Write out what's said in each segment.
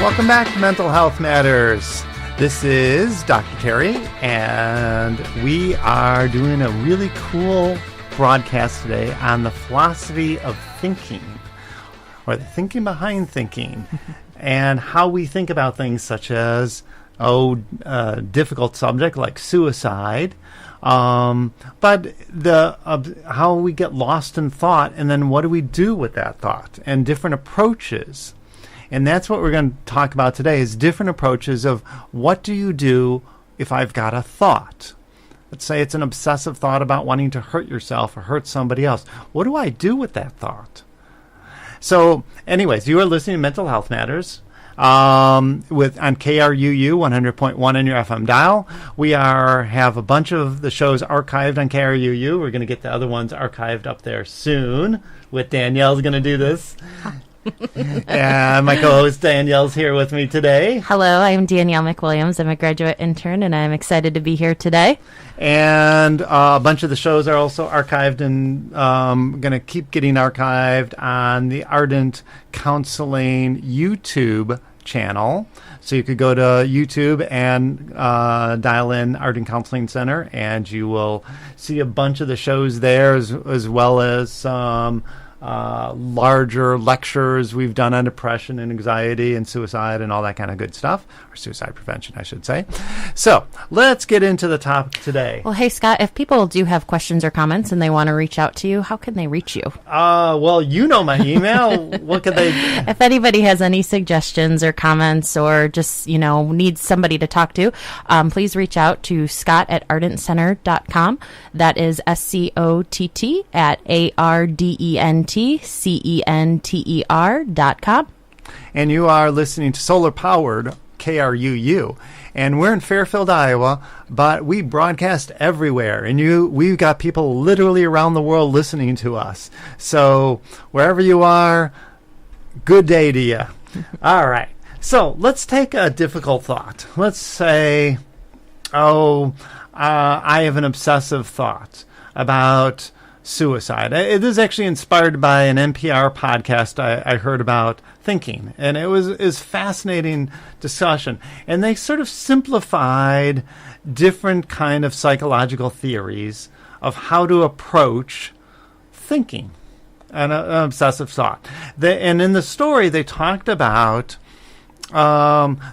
Welcome back to Mental Health Matters. This is Dr. Terry, and we are doing a really cool broadcast today on the philosophy of thinking, or the thinking behind thinking, and how we think about things such as, difficult subject like suicide, but how we get lost in thought, and then what do we do with that thought, and different approaches. And that's what we're going to talk about today, is different approaches of what do you do if I've got a thought. Let's say it's an obsessive thought about wanting to hurt yourself or hurt somebody else. What do I do with that thought? So anyways, you are listening to Mental Health Matters on KRUU 100.1 on your FM dial. We have a bunch of the shows archived on KRUU. We're going to get the other ones archived up there soon. With Danielle's going to do this. And my co-host Danielle's here with me today. Hello, I'm Danielle McWilliams. I'm a graduate intern, and I'm excited to be here today. And a bunch of the shows are also archived and going to keep getting archived on the Ardent Counseling YouTube channel. So you could go to YouTube and dial in Ardent Counseling Center, and you will see a bunch of the shows there, as well as larger lectures we've done on depression and anxiety and suicide and all that kind of good stuff, or suicide prevention, I should say. So let's get into the topic today. Well, hey, Scott, if people do have questions or comments and they want to reach out to you, how can they reach you? Well, you know my email. What could they... If anybody has any suggestions or comments, or just, needs somebody to talk to, please reach out to scott@ardentcenter.com. That is SCOTT ARDENTCENTER.com. And you are listening to Solar Powered KRUU. And we're in Fairfield, Iowa, but we broadcast everywhere. And we've got people literally around the world listening to us. So wherever you are, good day to you. All right. So let's take a difficult thought. Let's say, I have an obsessive thought about suicide. It is actually inspired by an NPR podcast I heard about thinking, and it was fascinating discussion. And they sort of simplified different kind of psychological theories of how to approach thinking and an obsessive thought. And in the story, they talked about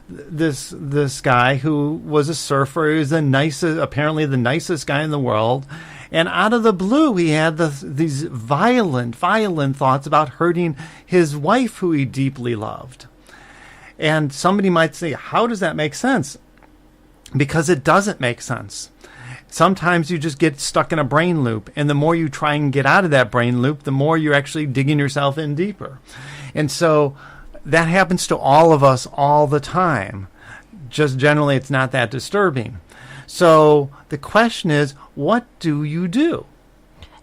this guy who was a surfer. He was apparently the nicest guy in the world. And out of the blue, he had these violent thoughts about hurting his wife, who he deeply loved. And somebody might say, how does that make sense? Because it doesn't make sense. Sometimes you just get stuck in a brain loop, and the more you try and get out of that brain loop, the more you're actually digging yourself in deeper. And so that happens to all of us all the time. Just generally, it's not that disturbing. So the question is, what do you do?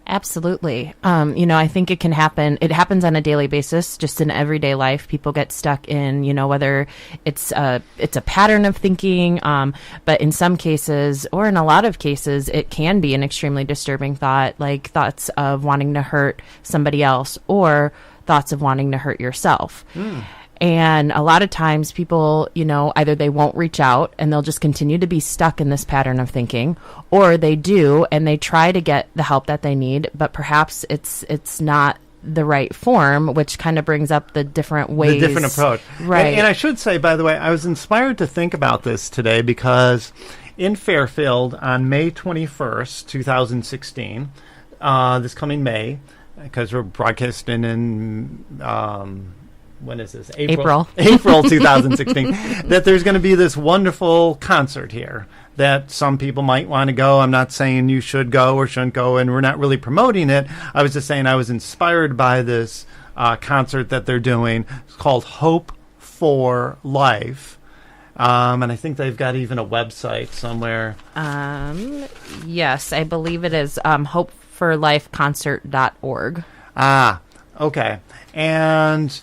Absolutely. I think it can happen. It happens on a daily basis, just in everyday life. People get stuck in, whether it's a pattern of thinking, but in some cases, or in a lot of cases, it can be an extremely disturbing thought, like thoughts of wanting to hurt somebody else, or thoughts of wanting to hurt yourself. And a lot of times people, either they won't reach out and they'll just continue to be stuck in this pattern of thinking, or they do and they try to get the help that they need, but perhaps it's not the right form, which kind of brings up the different ways. The different approach. Right. And I should say, by the way, I was inspired to think about this today because in Fairfield on May 21st, 2016, this coming May, because we're broadcasting in... when is this? April 2016, that there's going to be this wonderful concert here that some people might want to go. I'm not saying you should go or shouldn't go, and we're not really promoting it. I was just saying I was inspired by this concert that they're doing. It's called Hope for Life. And I think they've got even a website somewhere. Yes, I believe it is hopeforlifeconcert.org. Okay. And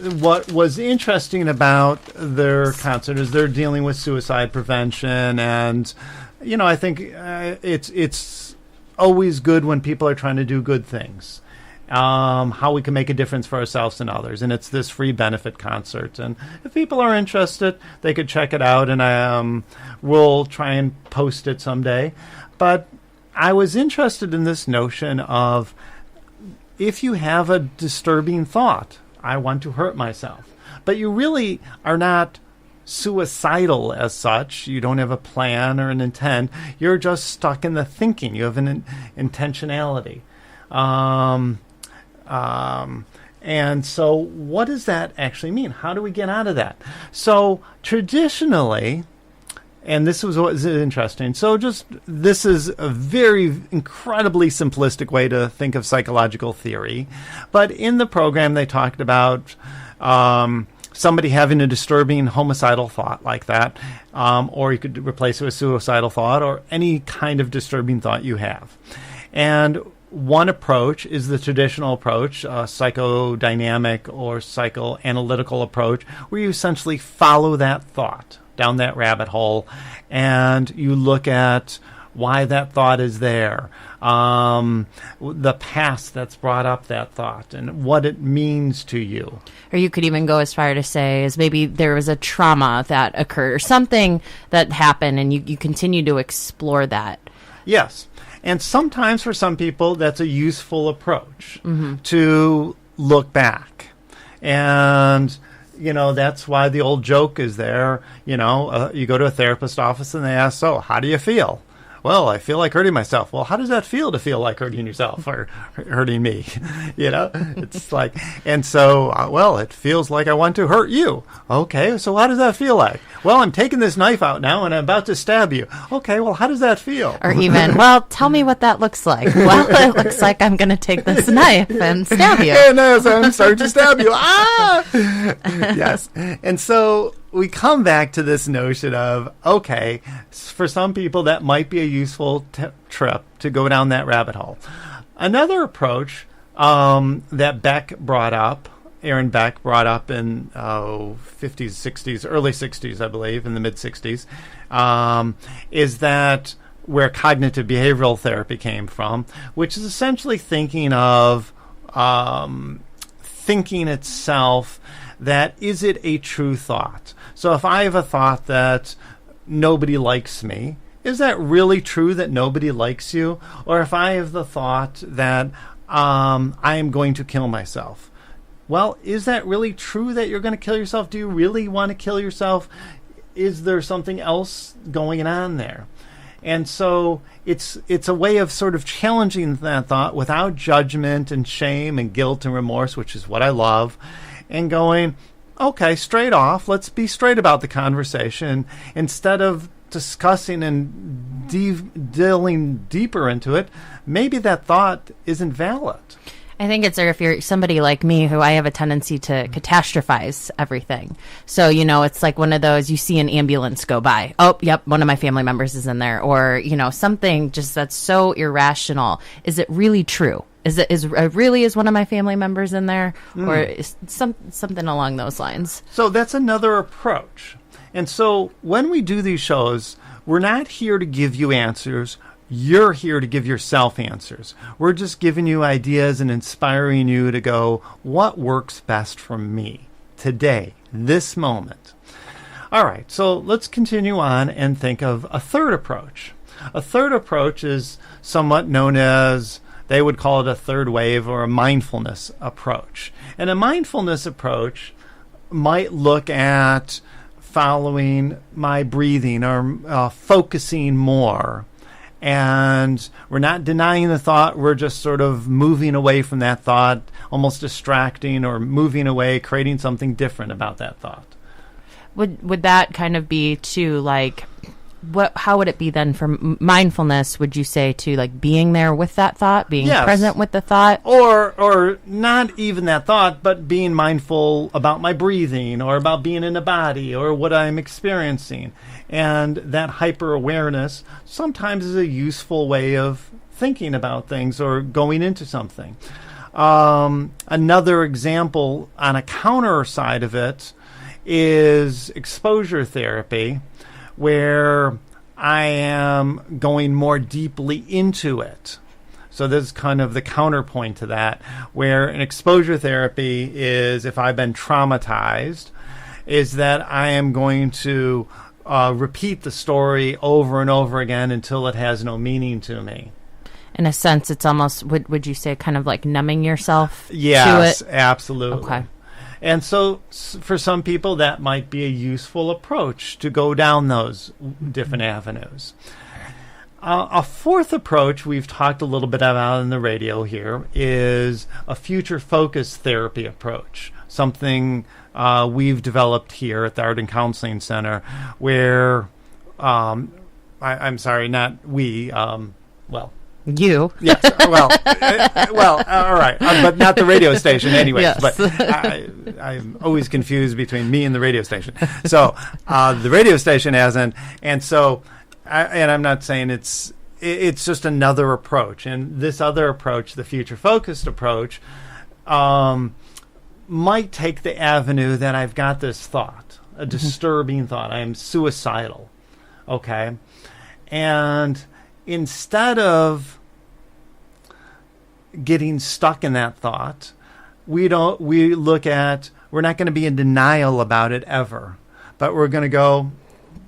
what was interesting about their concert is they're dealing with suicide prevention, and I think it's always good when people are trying to do good things. how we can make a difference for ourselves and others. And it's this free benefit concert. And if people are interested, they could check it out, and we'll try and post it someday. But I was interested in this notion of, if you have a disturbing thought, I want to hurt myself, but you really are not suicidal as such. You don't have a plan or an intent. You're just stuck in the thinking. You have an intentionality. And so what does that actually mean? How do we get out of that? So traditionally, and this was what was interesting. So this is a very incredibly simplistic way to think of psychological theory. But in the program, they talked about somebody having a disturbing homicidal thought like that, or you could replace it with suicidal thought, or any kind of disturbing thought you have. And one approach is the traditional approach, psychodynamic or psychoanalytical approach, where you essentially follow that thought down that rabbit hole, and you look at why that thought is there, the past that's brought up that thought, and what it means to you. Or you could even go as far to say as maybe there was a trauma that occurred or something that happened, and you continue to explore that. Yes. And sometimes for some people, that's a useful approach to look back. And that's why the old joke is there. You go to a therapist's office and they ask, so how do you feel? Well, I feel like hurting myself. Well, how does that feel to feel like hurting yourself or hurting me? It's like, and so, well, it feels like I want to hurt you. Okay, so how does that feel like? Well, I'm taking this knife out now and I'm about to stab you. Okay, well, how does that feel? Or even, well, tell me what that looks like. Well, it looks like I'm going to take this knife and stab you. And as I'm starting to stab you, Yes. And so we come back to this notion of, okay, for some people that might be a useful trip to go down that rabbit hole. Another approach that Beck brought up, Aaron Beck brought up in 50s, 60s, early 60s, I believe, in the mid 60s, is that where cognitive behavioral therapy came from, which is essentially thinking of thinking itself, that is it a true thought? So if I have a thought that nobody likes me, is that really true that nobody likes you? Or if I have the thought that I am going to kill myself, well, is that really true that you're going to kill yourself? Do you really want to kill yourself? Is there something else going on there? And so it's a way of sort of challenging that thought without judgment and shame and guilt and remorse, which is what I love, and going, okay, straight off, let's be straight about the conversation. Instead of discussing and delving deeper into it, maybe that thought isn't valid. I think it's, or if you're somebody like me who I have a tendency to catastrophize everything. So, it's like one of those, you see an ambulance go by. Oh, yep, one of my family members is in there. Or, something just that's so irrational. Is it really true? Is one of my family members in there? Or is something along those lines? So that's another approach. And so when we do these shows, we're not here to give you answers. You're here to give yourself answers. We're just giving you ideas and inspiring you to go, what works best for me today, this moment? All right, so let's continue on and think of a third approach. A third approach is somewhat known as, they would call it a third wave or a mindfulness approach. And a mindfulness approach might look at following my breathing or focusing more. And we're not denying the thought, we're just sort of moving away from that thought, almost distracting or moving away, creating something different about that thought. Would that kind of be to like, how would it be then for mindfulness, would you say, to like being there with that thought, being present with the thought? Or not even that thought, but being mindful about my breathing or about being in a body or what I'm experiencing. And that hyper-awareness sometimes is a useful way of thinking about things or going into something. Another example on a counter side of it is exposure therapy, where I am going more deeply into it. So this is kind of the counterpoint to that, where an exposure therapy is, if I've been traumatized, is that I am going to repeat the story over and over again until it has no meaning to me. In a sense, it's almost, would you say, kind of like numbing yourself Yes, to it? absolutely. Okay. And so for some people, that might be a useful approach to go down those different avenues. A fourth approach we've talked a little bit about in the radio here is a future-focused therapy approach, something we've developed here at the Art and Counseling Center, where, I'm sorry, not we, You. Yes. Well, all right. But not the radio station anyways. Yes. But I'm always confused between me and the radio station. So the radio station hasn't. And so, and I'm not saying it's just another approach. And this other approach, the future-focused approach, might take the avenue that I've got this thought, a disturbing thought. I am suicidal. Okay. And instead of getting stuck in that thought, we're not going to be in denial about it ever, but we're going to go,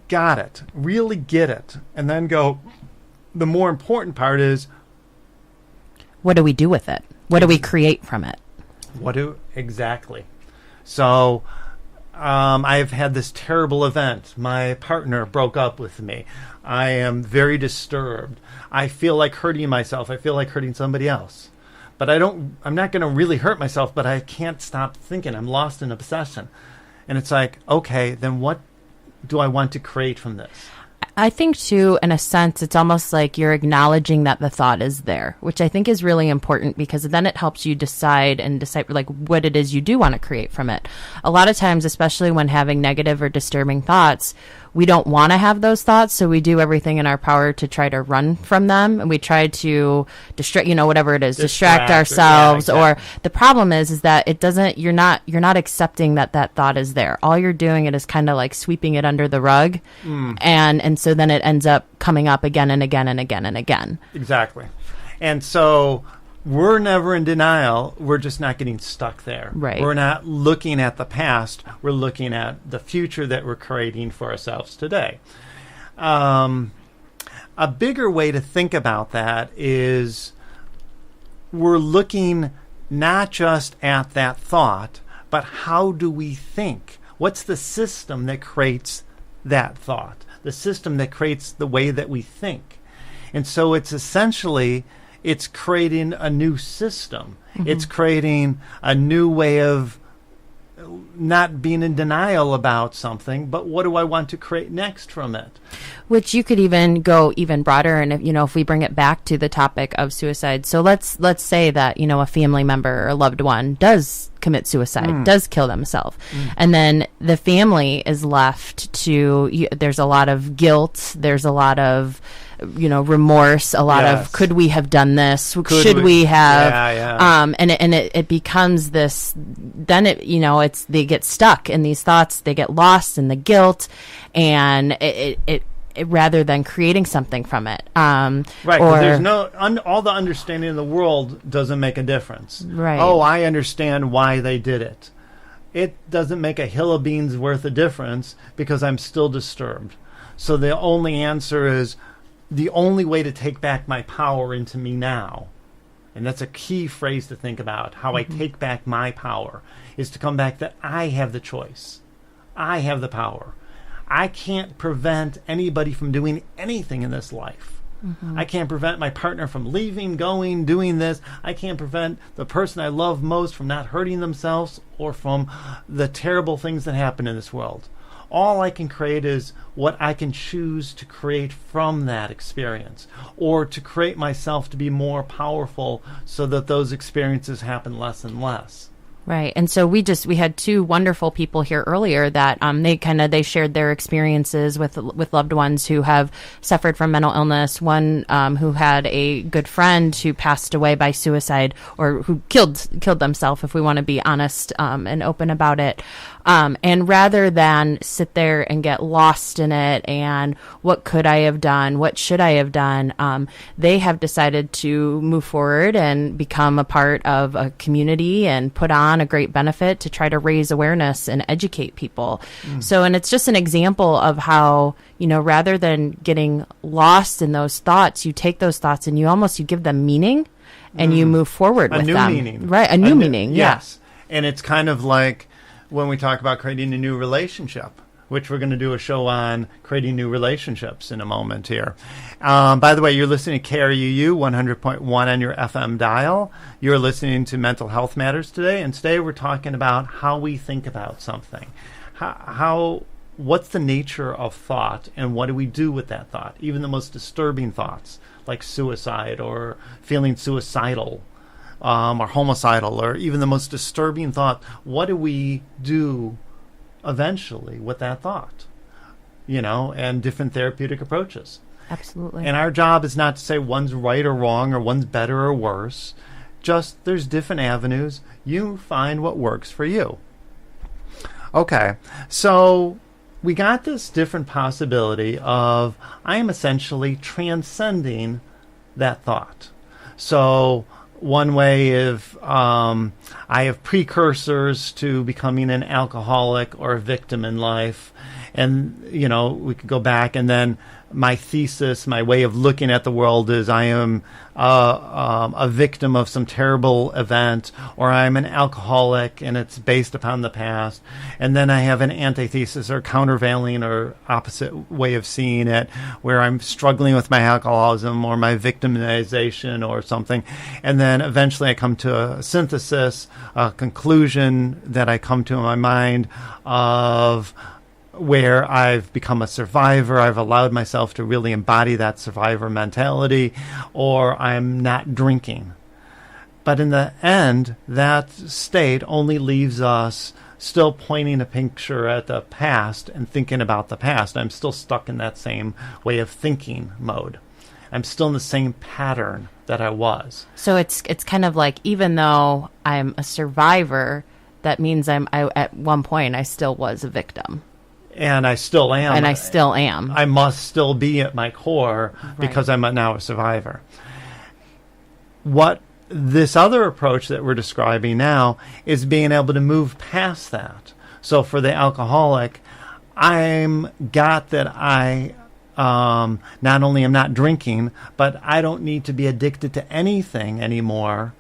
got it, really get it, and then go, the more important part is, what do we do with it? What do we create from it? Exactly. So I've had this terrible event. My partner broke up with me. I am very disturbed. I feel like hurting myself. I feel like hurting somebody else. But I'm not going to really hurt myself, but I can't stop thinking. I'm lost in obsession. And it's like, okay, then what do I want to create from this? I think, too, in a sense, it's almost like you're acknowledging that the thought is there, which I think is really important, because then it helps you decide like what it is you do want to create from it. A lot of times, especially when having negative or disturbing thoughts, we don't want to have those thoughts, so we do everything in our power to try to run from them, and we try to distract ourselves. Yeah, exactly. Or the problem is that it doesn't. You're not accepting that thought is there. All you're doing is kind of like sweeping it under the rug, and so then it ends up coming up again and again and again and again. Exactly, and so we're never in denial. We're just not getting stuck there. Right. We're not looking at the past. We're looking at the future that we're creating for ourselves today. A bigger way to think about that is we're looking not just at that thought, but how do we think? What's the system that creates that thought? The system that creates the way that we think. And so it's essentially, it's creating a new system. It's creating a new way of not being in denial about something, but what do I want to create next from it? Which you could even go even broader, and if we bring it back to the topic of suicide. So let's say that a family member or loved one does commit suicide, does kill themselves, and then the family is left to. There's a lot of guilt. There's a lot of remorse, a lot of could we have done this, should we have, and it becomes this, then they get stuck in these thoughts, they get lost in the guilt, and it rather than creating something from it, right, because there's all the understanding in the world doesn't make a difference. Right. Oh, I understand why they did it. It doesn't make a hill of beans worth of difference, because I'm still disturbed. So the only answer is, the only way to take back my power into me now, and that's a key phrase to think about, how I take back my power, is to come back that I have the choice. I have the power. I can't prevent anybody from doing anything in this life. I can't prevent my partner from leaving, going, doing this. I can't prevent the person I love most from not hurting themselves or from the terrible things that happen in this world. All I can create is what I can choose to create from that experience, or to create myself to be more powerful so that those experiences happen less and less. Right. And so we had two wonderful people here earlier that they shared their experiences with loved ones who have suffered from mental illness. One who had a good friend who passed away by suicide, or who killed themselves, if we want to be honest and open about it. And rather than sit there and get lost in it and what could I have done, what should I have done, they have decided to move forward and become a part of a community and put on a great benefit to try to raise awareness and educate people. So, and it's just an example of how, rather than getting lost in those thoughts, you take those thoughts and you give them meaning and you move forward with them. A new meaning. Right, a new meaning, yes. And it's kind of like when we talk about creating a new relationship, which we're going to do a show on creating new relationships in a moment here. By the way, you're listening to KRUU 100.1 on your FM dial. You're listening to Mental Health Matters today, and today we're talking about how we think about something. What's the nature of thought, and what do we do with that thought? Even the most disturbing thoughts, like suicide or feeling suicidal, or homicidal, or even the most disturbing thought, what do we do eventually with that thought? And different therapeutic approaches. Absolutely. And our job is not to say one's right or wrong, or one's better or worse. Just there's different avenues. You find what works for you. Okay, so we got this different possibility of I am essentially transcending that thought. So one way is I have precursors to becoming an alcoholic or a victim in life. And, we could go back, and then my thesis, my way of looking at the world is I am a victim of some terrible event, or I'm an alcoholic and it's based upon the past. And then I have an antithesis or countervailing or opposite way of seeing it, where I'm struggling with my alcoholism or my victimization or something. And then eventually I come to a synthesis, a conclusion that I come to in my mind of where I've become a survivor, I've allowed myself to really embody that survivor mentality, or I'm not drinking. But in the end, that state only leaves us still pointing a picture at the past and thinking about the past. I'm still stuck in that same way of thinking mode. I'm still in the same pattern that I was. So it's kind of like, even though I'm a survivor, that means I at one point I still was a victim. And I still am. And I still am. I must still be at my core, because I'm now a survivor. What this other approach that we're describing now is being able to move past that. So for the alcoholic, I'm got that I not only am not drinking, but I don't need to be addicted to anything anymore.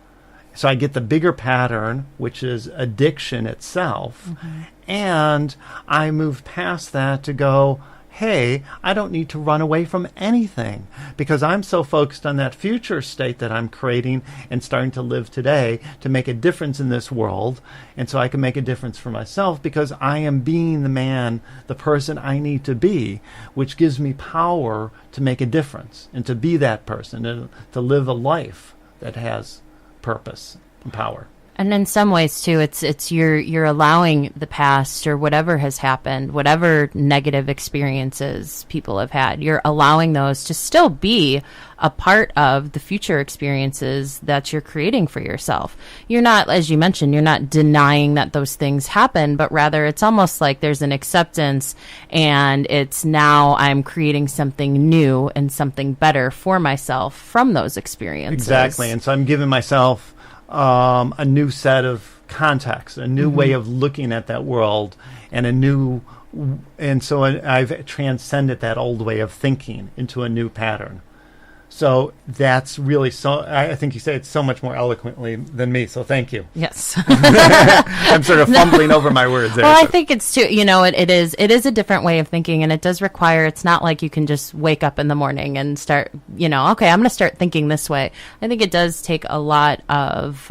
So I get the bigger pattern, which is addiction itself. Mm-hmm. And I move past that to go, hey, I don't need to run away from anything, because I'm so focused on that future state that I'm creating and starting to live today to make a difference in this world. And so I can make a difference for myself, because I am being the person I need to be, which gives me power to make a difference and to be that person and to live a life that has purpose and power. And in some ways too, it's you're allowing the past or whatever has happened, whatever negative experiences people have had, you're allowing those to still be a part of the future experiences that you're creating for yourself. You're not, as you mentioned, you're not denying that those things happen, but rather it's almost like there's an acceptance, and it's now I'm creating something new and something better for myself from those experiences. Exactly. And so I'm giving myself a new set of context, a new way of looking at that world, and so I've transcended that old way of thinking into a new pattern. So that's really I think you say it so much more eloquently than me, so thank you. Yes. I'm sort of fumbling over my words there. Well, I think it's too, it is a different way of thinking, and it does require, it's not like you can just wake up in the morning and start, okay, I'm going to start thinking this way. I think it does take a lot of,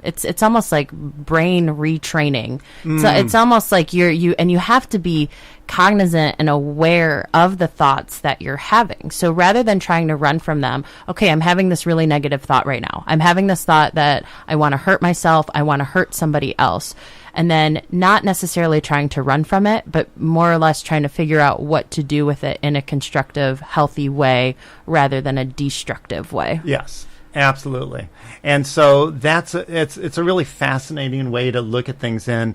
it's almost like brain retraining. So it's almost like you have to be cognizant and aware of the thoughts that you're having. So rather than trying to run from them, okay, I'm having this really negative thought right now. I'm having this thought that I want to hurt myself. I want to hurt somebody else. And then not necessarily trying to run from it, but more or less trying to figure out what to do with it in a constructive, healthy way rather than a destructive way. Yes, absolutely. And so it's a really fascinating way to look at things in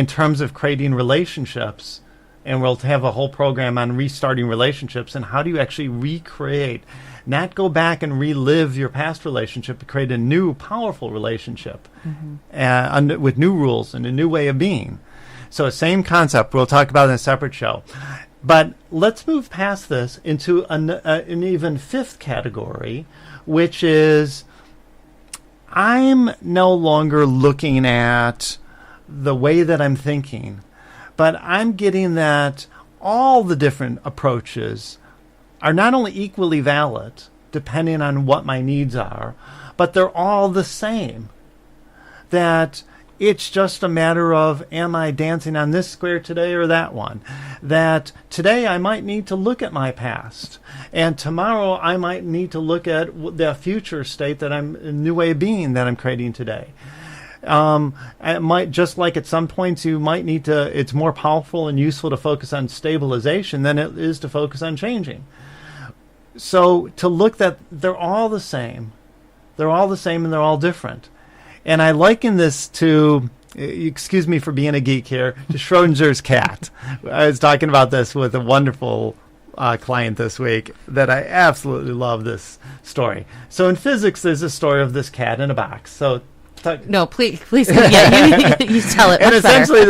terms of creating relationships. And we'll have a whole program on restarting relationships and how do you actually recreate, not go back and relive your past relationship, but create a new, powerful relationship with new rules and a new way of being. So same concept. We'll talk about it in a separate show. But let's move past this into an even fifth category, which is I'm no longer looking at the way that I'm thinking, but I'm getting that all the different approaches are not only equally valid, depending on what my needs are, but they're all the same. That it's just a matter of, am I dancing on this square today or that one? That today I might need to look at my past, and tomorrow I might need to look at the future state that I'm, a new way of being that I'm creating today. It might, just like at some points you might need to, it's more powerful and useful to focus on stabilization than it is to focus on changing. So to look that they're all the same. They're all the same and they're all different. And I liken this to, excuse me for being a geek here, to Schrodinger's cat. I was talking about this with a wonderful client this week that I absolutely love this story. So in physics, there's a story of this cat in a box. So no, please, yeah, you tell it. And essentially,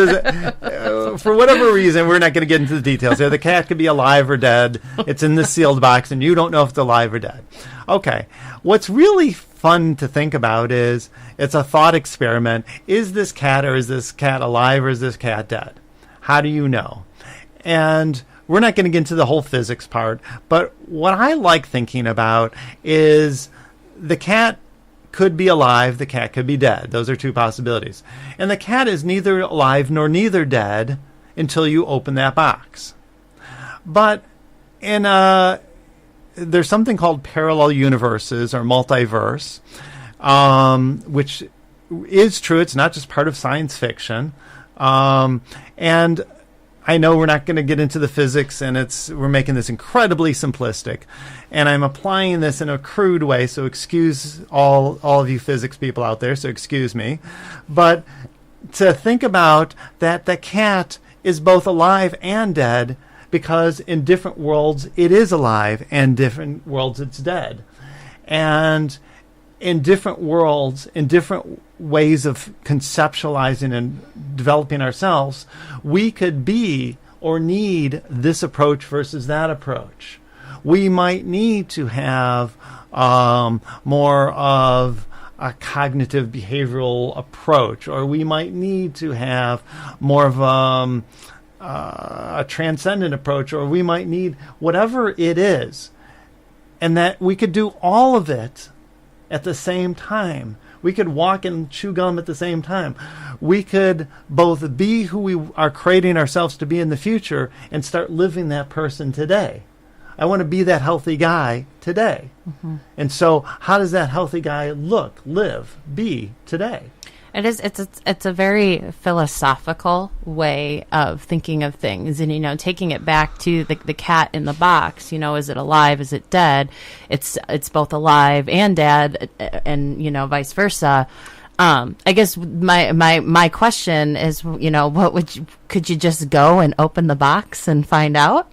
for whatever reason, we're not going to get into the details here. The cat could be alive or dead. It's in this sealed box, and you don't know if it's alive or dead. Okay. What's really fun to think about is it's a thought experiment. Is this cat alive or is this cat dead? How do you know? And we're not going to get into the whole physics part, but what I like thinking about is the cat could be alive, the cat could be dead. Those are two possibilities. And the cat is neither alive nor neither dead until you open that box. But there's something called parallel universes or multiverse, which is true. It's not just part of science fiction. And I know we're not going to get into the physics, and we're making this incredibly simplistic. And I'm applying this in a crude way, so excuse all of you physics people out there, so excuse me. But to think about that the cat is both alive and dead, because in different worlds it is alive, and different worlds it's dead. And in different worlds, in different ways of conceptualizing and developing ourselves, we could be or need this approach versus that approach. We might need to have more of a cognitive behavioral approach, or we might need to have more of a transcendent approach, or we might need whatever it is, and that we could do all of it at the same time. We could walk and chew gum at the same time. We could both be who we are creating ourselves to be in the future and start living that person today. I want to be that healthy guy today. Mm-hmm. And so how does that healthy guy look, live, be today? It's a very philosophical way of thinking of things, and taking it back to the cat in the box. Is it alive? Is it dead? It's both alive and dead, and vice versa. I guess my question is, could you just go and open the box and find out?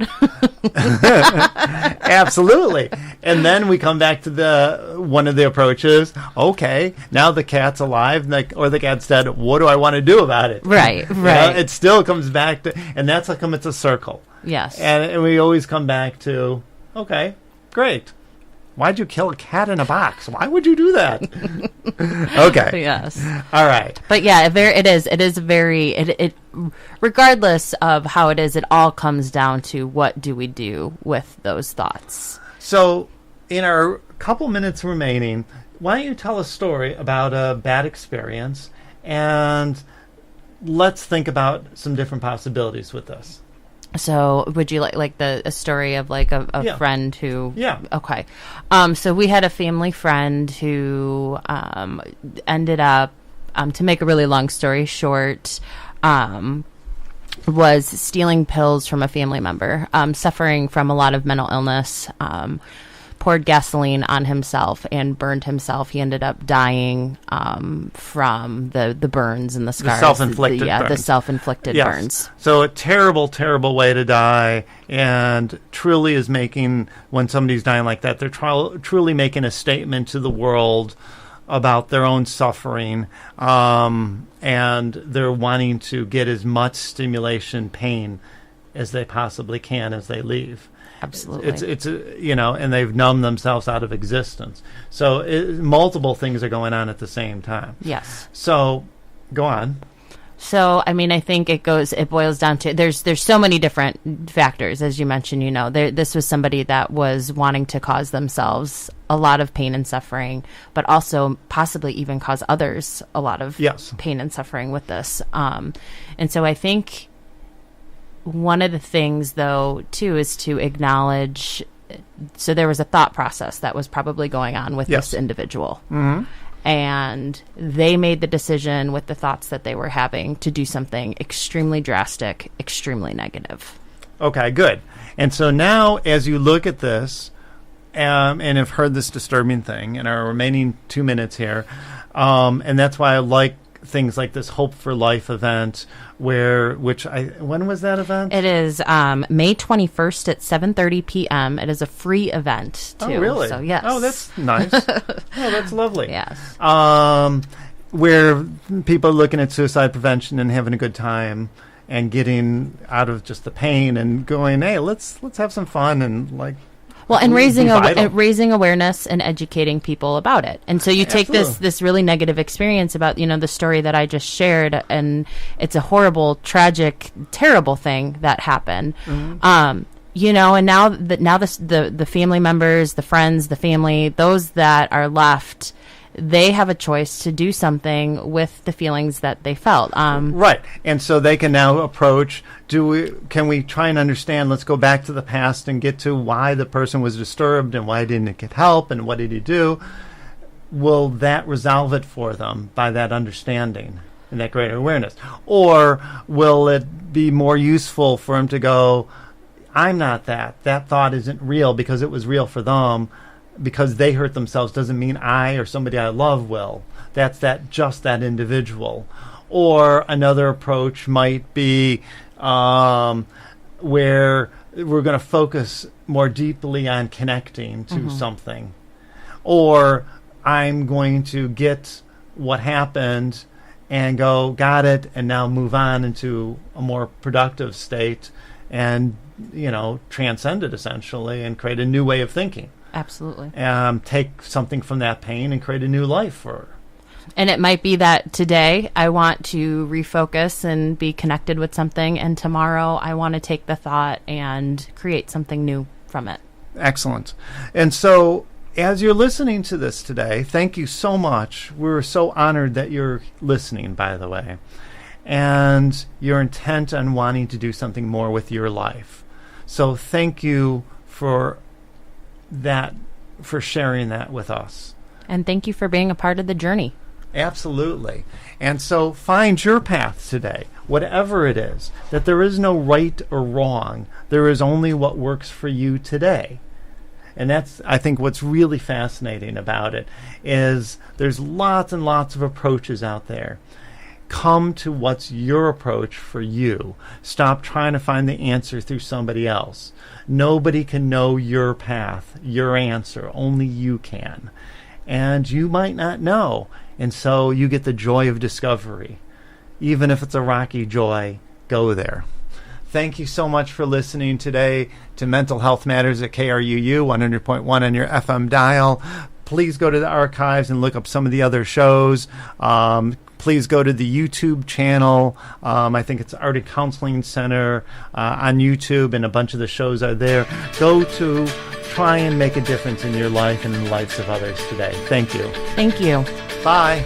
Absolutely. And then we come back to one of the approaches. Okay, now the cat's alive or the cat's dead. What do I want to do about it? Right. It still comes back to, and that's how come it's a circle. Yes. And we always come back to, okay, great. Why'd you kill a cat in a box? Why would you do that? Okay. Yes. All right. But yeah, it is very, regardless of how it is, it all comes down to what do we do with those thoughts. So in our couple minutes remaining, why don't you tell a story about a bad experience, and let's think about some different possibilities with this. So would you like a story of like a Yeah. friend who? Yeah. Okay. So we had a family friend who ended up, to make a really long story short, was stealing pills from a family member, suffering from a lot of mental illness, poured gasoline on himself and burned himself. He ended up dying from the burns and the scars. self-inflicted the burns. self-inflicted Yes. burns. So a terrible, terrible way to die, and truly is making, when somebody's dying like that, they're truly making a statement to the world about their own suffering, and they're wanting to get as much stimulation, pain as they possibly can as they leave. Absolutely. It's and they've numbed themselves out of existence. So multiple things are going on at the same time. Yes. So go on. So, I mean, I think it boils down to, there's so many different factors, as you mentioned, this was somebody that was wanting to cause themselves a lot of pain and suffering, but also possibly even cause others a lot of Yes. pain and suffering with this. And so I think one of the things, though, too, is to acknowledge, so there was a thought process that was probably going on with Yes. this individual. Mm-hmm. And they made the decision with the thoughts that they were having to do something extremely drastic, extremely negative. Okay, good. And so now, as you look at this, and have heard this disturbing thing in our remaining 2 minutes here, and that's why I like things like this Hope for Life event, when was that event? It is May 21st at 7:30 p.m. It is a free event, too. Oh, really? So, yes. Oh, that's nice. Oh, that's lovely. Yes. Where people are looking at suicide prevention and having a good time and getting out of just the pain and going, hey, let's have some fun and like. Well, and raising vital. raising awareness and educating people about it. And so you take this really negative experience about, the story that I just shared, and it's a horrible, tragic, terrible thing that happened. Mm-hmm. And now the family members, the friends, the family, those that are left, they have a choice to do something with the feelings that they felt. Right. And so they can now approach, can we try and understand, let's go back to the past and get to why the person was disturbed and why didn't it get help and what did he do? Will that resolve it for them by that understanding and that greater awareness? Or will it be more useful for them to go, I'm not that. That thought isn't real because it was real for them. Because they hurt themselves doesn't mean I or somebody I love will. That's just that individual. Or another approach might be where we're going to focus more deeply on connecting to something. Or I'm going to get what happened and go, got it, and now move on into a more productive state and, transcend it essentially and create a new way of thinking. Absolutely. Take something from that pain and create a new life for her. And it might be that today I want to refocus and be connected with something, and tomorrow I want to take the thought and create something new from it. Excellent. And so as you're listening to this today, thank you so much. We're so honored that you're listening, by the way. And you're intent on wanting to do something more with your life. So thank you for sharing that with us. And thank you for being a part of the journey. Absolutely. And so find your path today, whatever it is, that there is no right or wrong. There is only what works for you today. And that's, I think, what's really fascinating about it is there's lots and lots of approaches out there. Come to what's your approach for you. Stop trying to find the answer through somebody else. Nobody can know your path, your answer. Only you can. And you might not know. And so you get the joy of discovery. Even if it's a rocky joy, go there. Thank you so much for listening today to Mental Health Matters at KRUU 100.1 on your FM dial. Please go to the archives and look up some of the other shows. Please go to the YouTube channel. I think it's Arctic Counseling Center on YouTube, and a bunch of the shows are there. Go to try and make a difference in your life and in the lives of others today. Thank you. Thank you. Bye.